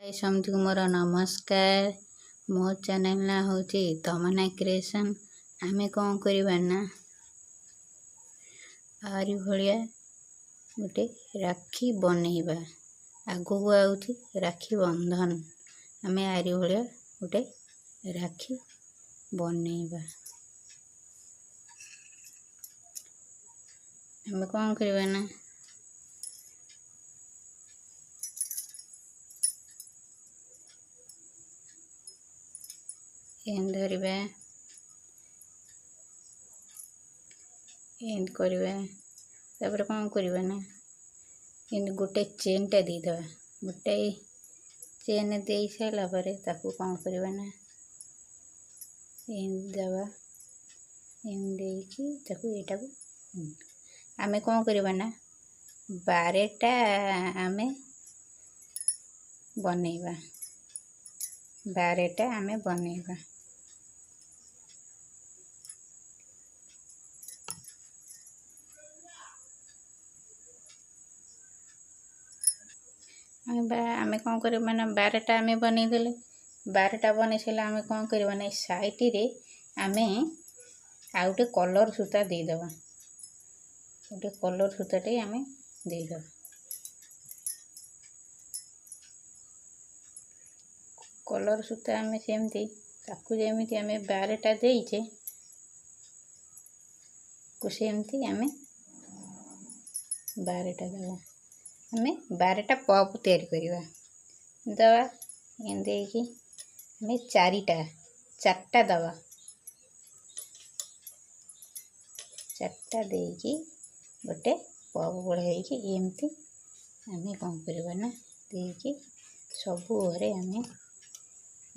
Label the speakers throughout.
Speaker 1: समझ मोर नमस्कार। मो चैनल ना हूँ तमन्ना क्रिएशन। आमे कौन करवा ना आरी भाया गोटे राखी बनइबा। आगू आउथी राखी बंधन। आमे आरी भाया गोटे राखी बनइबा। आमे कौन करवा ना एंड धरवा एंड करवा। तापर कौन करवा ना एंड गोटे चेन टा दे दवा। गोटे चेन दे सारा पर ताकू कौन करवा ना एंड दवा। एंड देकी ताकू एटा को आमे कौन करवा ना 12टा आमे बनइबा। 12टा आमे बनइबा। आमे कौन करवा ना 12टा आमे बनई देले। 12टा बनई सारा आमे कौन करवा ना साइड रे आमे आउटे कलर सूता दे दवा। गोटे कलर सूताटे आमे दे दवा। कलर सूता आमे सेमती ताकू जेमिति आमे 12टा देइचे को सेमती आमे 12टा दवा। आमे 12टा पप तैयार करवा दवा। एन देकी आमे 4टा दवा। 4टा देकी गोटे पप बढ़ाई कि एमती आमे कौन करवा ना देकी सबू घरे आमे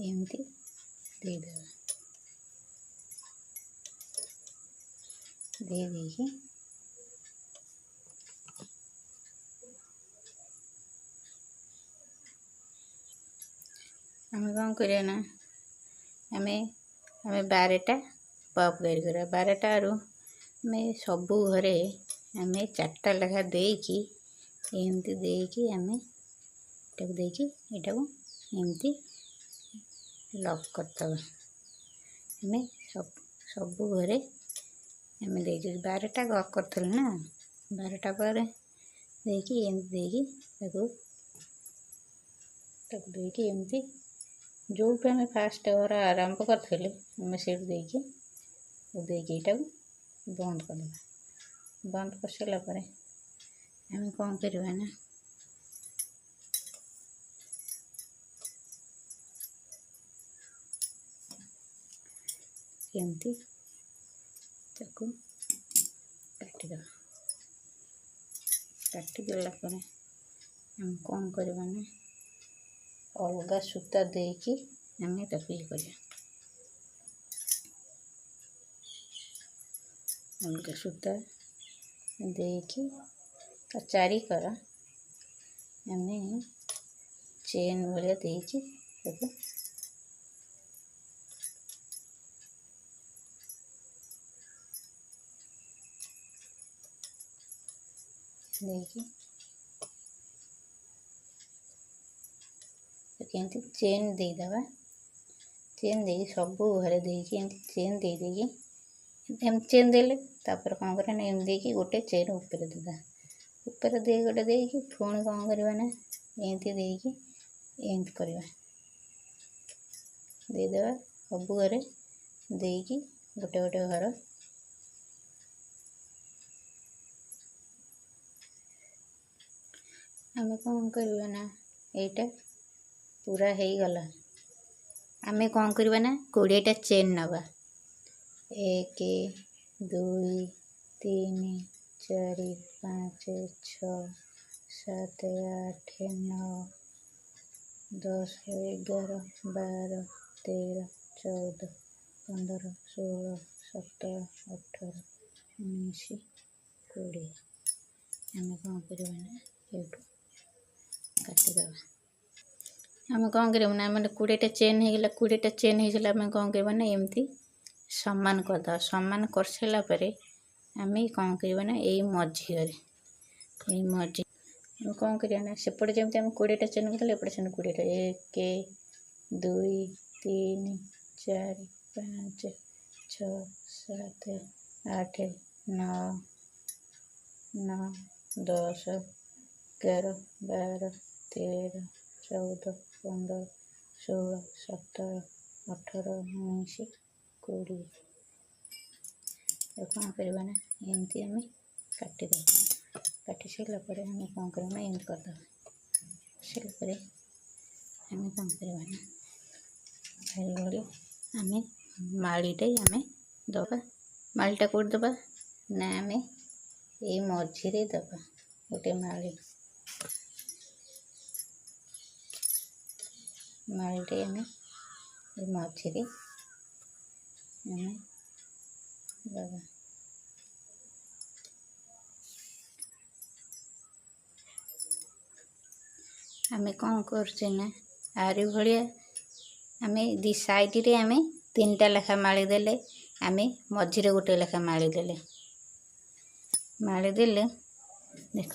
Speaker 1: एमती दे देवा। दे देकी आमे कौन करवा ना आमे 12टा पप तैयार करवा। 12टा आरु आमे सबू घरे आमे 4टा लेखा देकी एमती देकी आमे एटा देकी एटा को एमती लॉक करतबा। आमे सबू घरे आमे देकी 12टा लॉक करथल ना 12टा पर देकी एमती देकी ताकू देकी एमती जो पे आमे फास्ट घर आरंभ करथले आमे सेठ देकी एटा बंद कर देबा। बंद कर सारा पर आमे कौन करवा ना एमती ताकू काटी देबा। काटी देला पर आमे कौन करवा ना अलगा सूता देकी आमे ताकू ये करवा। अलगा सूता देकी चारी कर आमे चेन भाया देकी ताकू देकी एमती चेन दे दवा। चेन दे सबू घरे देकी एमती चेन दे देकी एम चेन देले तापर कौन करना एम देकी गोटे चेन ऊपर देदा। ऊपर दे गोटे देकी पुणी कौन करवा ना एमती देकी एमती करवा दे देवा। सबू घरे देकी गोटे गोटे घर आमे कौन करवा ना एटा पूरा हो गला। आमे कौन करवा ना 20टा चेन नवा। 1 2 3 4 5 6 7 8 9 10 11 12 13 14 15 16 17 18 19 20 आमे कौन करवा ना एटू काटी दवा। आमे कौन करवा ना मैंने 20टा चेन हो गला। 20टा चेन हो गला आमे कौन करवा ना एमती समान कर दवा। समान कर सारा पर आमे कौन करवा ना यही मझी घरे कौन करिया सेपटे जमी आम 20टा चेन करते एपटे सेन 20टा 1 2 3 4 5 6 7 8 9 9 10 11 12 13 14 15 16 17 18 19 20 कौन करवा ना एमती आम काटिदेवा काटी सारा पर आम कौन करवा एमती करदे सारापर आम कौन करवा ना आम माड़ीटे आम दबा माड़ीटा कौट दबा ना आम ये मझीरे दबा गोटे माड़ीटे आम मझीरे आम दबा आम कौन करचे ना आरी भाया आम दी साइड रे आम 3टा लेखा माड़ी देले आम मझीरे गोटे लेखा माड़ी देले देख